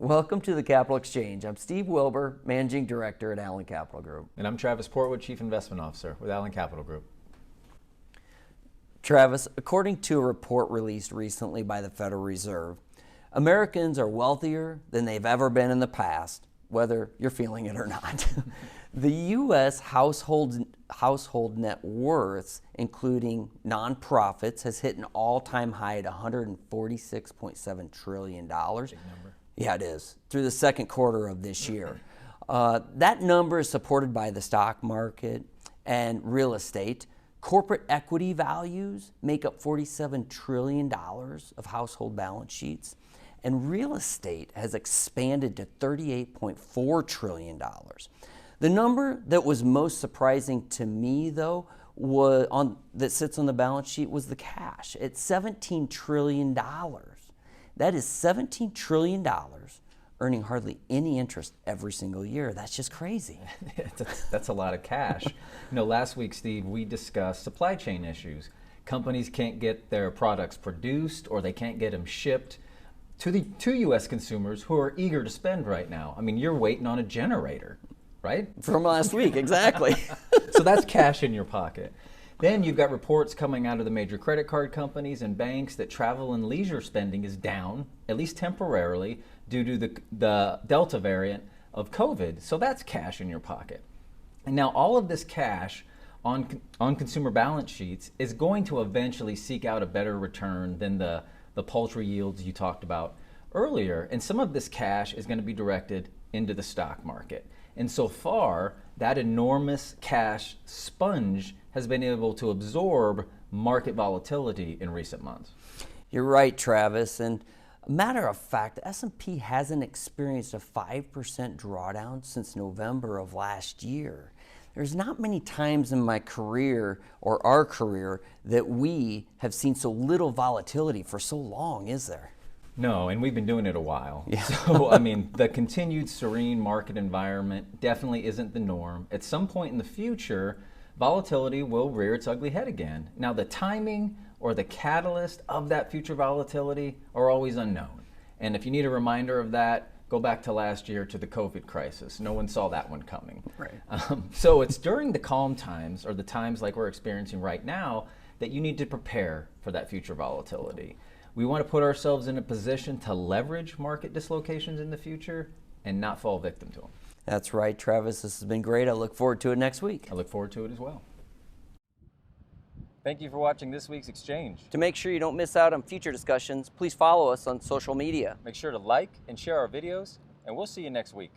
Welcome to the Capital Exchange. I'm Steve Wilbur, Managing Director at Allen Capital Group. And I'm Travis Portwood, Chief Investment Officer with Allen Capital Group. Travis, according to a report released recently by the Federal Reserve, Americans are wealthier than they've ever been in the past, whether you're feeling it or not. The U.S. household net worths, including nonprofits, has hit an all-time high at $146.7 trillion. Big number. Yeah, it is, through the second quarter of this year. That number is supported by the stock market and real estate. Corporate equity values make up $47 trillion of household balance sheets, and real estate has expanded to $38.4 trillion. The number that was most surprising to me, though, that sits on the balance sheet was the cash. It's $17 trillion. That is $17 trillion earning hardly any interest every single year. That's just crazy. That's a lot of cash. Last week, Steve, we discussed supply chain issues. Companies can't get their products produced or they can't get them shipped to U.S. consumers who are eager to spend right now. I mean, you're waiting on a generator, right? From last week, exactly. So that's cash in your pocket. Then you've got reports coming out of the major credit card companies and banks that travel and leisure spending is down, at least temporarily, due to the Delta variant of COVID. So that's cash in your pocket. And now all of this cash on consumer balance sheets is going to eventually seek out a better return than the paltry yields you talked about earlier. And some of this cash is going to be directed into the stock market. And so far, that enormous cash sponge has been able to absorb market volatility in recent months. You're right, Travis. And a matter of fact, the S&P hasn't experienced a 5% drawdown since November of last year. There's not many times in my career or our career that we have seen so little volatility for so long, is there? No, and we've been doing it a while. Yeah. So, I mean, the continued serene market environment definitely isn't the norm. At some point in the future, volatility will rear its ugly head again. Now, the timing or the catalyst of that future volatility are always unknown. And if you need a reminder of that, go back to last year to the COVID crisis. No one saw that one coming. Right. So it's during the calm times, or the times like we're experiencing right now, that you need to prepare for that future volatility. We want to put ourselves in a position to leverage market dislocations in the future and not fall victim to them. That's right, Travis. This has been great. I look forward to it next week. I look forward to it as well. Thank you for watching this week's Exchange. To make sure you don't miss out on future discussions, please follow us on social media. Make sure to like and share our videos, and we'll see you next week.